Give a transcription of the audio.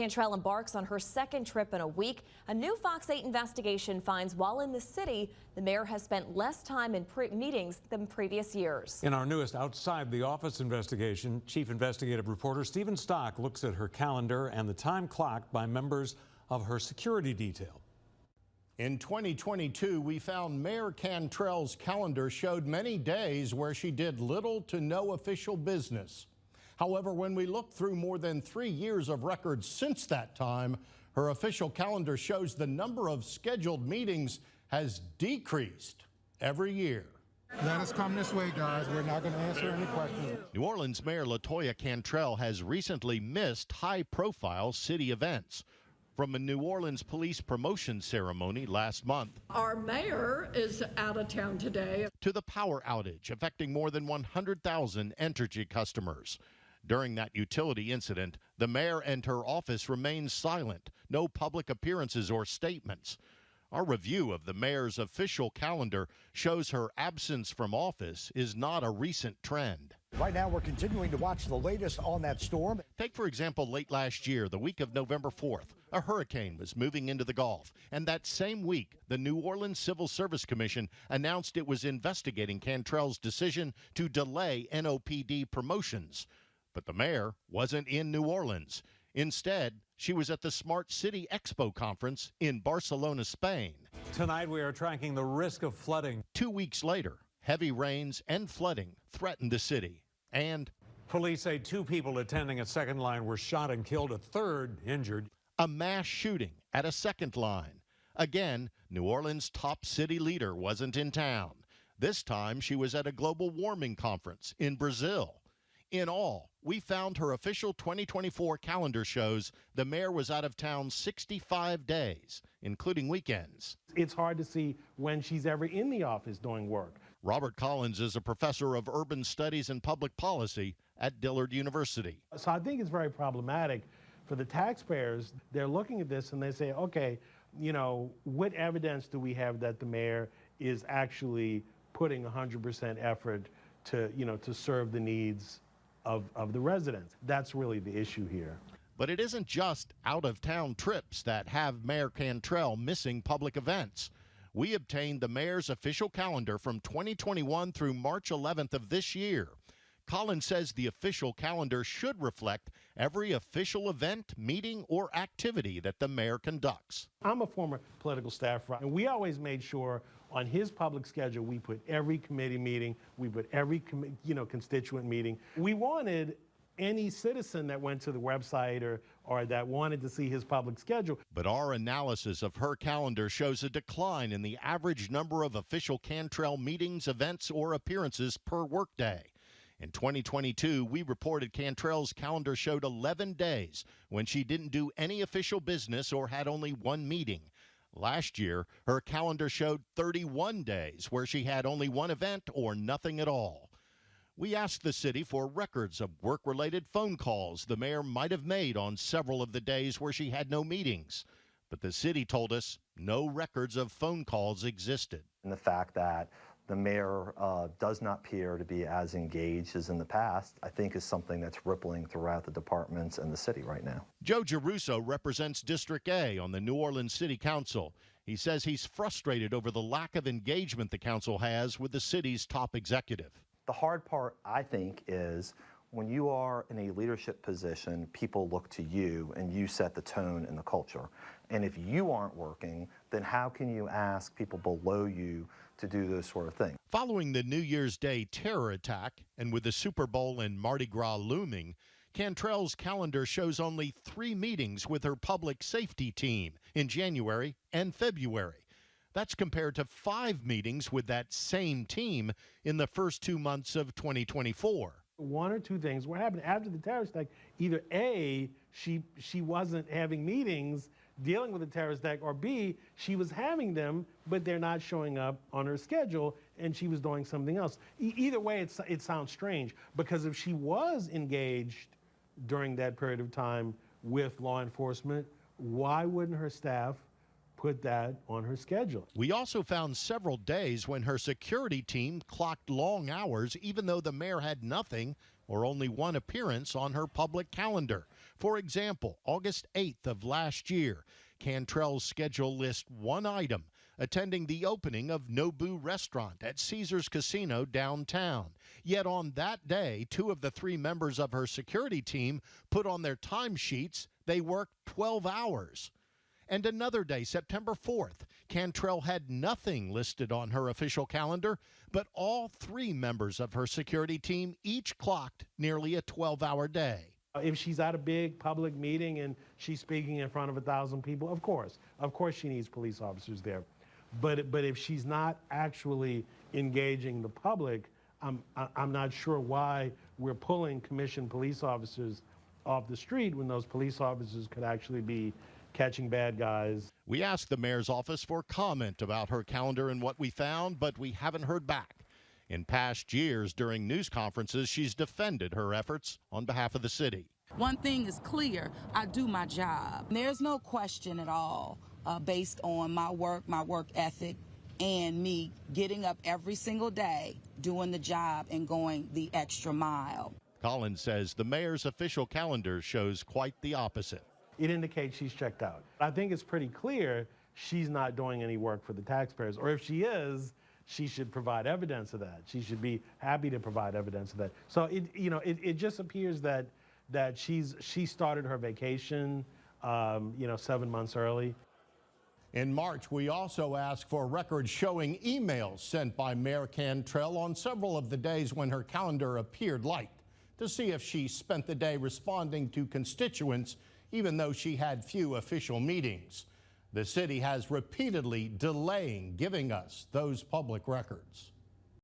Cantrell embarks on her second trip in a week. A new Fox 8 investigation finds while in the city, the mayor has spent less time in meetings than previous years. In our newest Outside the Office investigation, Chief Investigative Reporter Stephen Stock looks at her calendar and the time clocked by members of her security detail. In 2022, we found Mayor Cantrell's calendar showed many days where she did little to no official business. However, when we look through more than 3 years of records since that time, her official calendar shows the number of scheduled meetings has decreased every year. Let us come this way, guys. We're not going to answer any questions. New Orleans Mayor LaToya Cantrell has recently missed high-profile city events. From a New Orleans police promotion ceremony last month. Our mayor is out of town today. To the power outage affecting more than 100,000 Entergy customers. During that utility incident, the mayor and her office remained silent. No public appearances or statements. Our review of the mayor's official calendar shows her absence from office is not a recent trend. Right now, we're continuing to watch the latest on that storm. Take, for example, late last year, the week of November 4th, a hurricane was moving into the Gulf. And that same week, the New Orleans Civil Service Commission announced it was investigating Cantrell's decision to delay NOPD promotions. But the mayor wasn't in New Orleans. Instead, she was at the Smart City Expo conference in Barcelona, Spain. Tonight, we are tracking the risk of flooding. 2 weeks later, heavy rains and flooding threatened the city. And police say 2 people attending a second line were shot and killed, a third injured. A mass shooting at a second line. Again, New Orleans' top city leader wasn't in town. This time, she was at a global warming conference in Brazil. In all, we found her official 2024 calendar shows the mayor was out of town 65 days, including weekends. It's hard to see when she's ever in the office doing work. Robert Collins is a professor of urban studies and public policy at Dillard University. So I think it's very problematic for the taxpayers. They're looking at this and they say, okay, you know, what evidence do we have that the mayor is actually putting 100% effort to, you know, to serve the needs of the residents? That's really the issue here. But it isn't just out-of-town trips that have Mayor Cantrell missing public events. We obtained the mayor's official calendar from 2021 through March 11th of this year. Collins says the official calendar should reflect every official event, meeting, or activity that the mayor conducts. I'm a former political staffer, and we always made sure on his public schedule we put every committee meeting, we put every constituent meeting. We wanted any citizen that went to the website or that wanted to see his public schedule. But our analysis of her calendar shows a decline in the average number of official Cantrell meetings, events, or appearances per workday. In 2022, we reported Cantrell's calendar showed 11 days when she didn't do any official business or had only one meeting. Last year, her calendar showed 31 days where she had only one event or nothing at all. We asked the city for records of work-related phone calls the mayor might have made on several of the days where she had no meetings. But the city told us no records of phone calls existed. And the fact that the mayor does not appear to be as engaged as in the past, I think is something that's rippling throughout the departments and the city right now. Joe Giarrusso represents District A on the New Orleans City Council. He says he's frustrated over the lack of engagement the council has with the city's top executive. The hard part, I think, is when you are in a leadership position, people look to you and you set the tone and the culture. And if you aren't working, then how can you ask people below you to do those sort of things? Following the New Year's Day terror attack and with the Super Bowl and Mardi Gras looming, Cantrell's calendar shows only 3 meetings with her public safety team in January and February. That's compared to 5 meetings with that same team in the first 2 months of 2024. One or two things were happening after the terrorist attack. Either A, she wasn't having meetings dealing with the terrorist attack, or B, she was having them, but they're not showing up on her schedule, and she was doing something else. Either way, it sounds strange, because if she was engaged during that period of time with law enforcement, why wouldn't her staff put that on her schedule? We also found several days when her security team clocked long hours, even though the mayor had nothing or only one appearance on her public calendar. For example, August 8th of last year, Cantrell's schedule lists one item, attending the opening of Nobu Restaurant at Caesars Casino downtown. Yet on that day, 2 of the 3 members of her security team put on their timesheets they worked 12 hours. And another day, September 4th, Cantrell had nothing listed on her official calendar, but all 3 members of her security team each clocked nearly a 12-hour day. If she's at a big public meeting and she's speaking in front of 1,000 people, of course she needs police officers there. But if she's not actually engaging the public, I'm not sure why we're pulling commissioned police officers off the street when those police officers could actually be catching bad guys. We asked the mayor's office for comment about her calendar and what we found, but we haven't heard back. In past years, during news conferences, she's defended her efforts on behalf of the city. One thing is clear, I do my job. There's no question at all based on my work ethic, and me getting up every single day, doing the job and going the extra mile. Collins says the mayor's official calendar shows quite the opposite. It indicates she's checked out. I think it's pretty clear she's not doing any work for the taxpayers, or if she is, she should provide evidence of that. She should be happy to provide evidence of that. So it just appears that she started her vacation 7 months early. In March, we also asked for records showing emails sent by Mayor Cantrell on several of the days when her calendar appeared light, to see if she spent the day responding to constituents, even though she had few official meetings. The city has repeatedly delaying giving us those public records.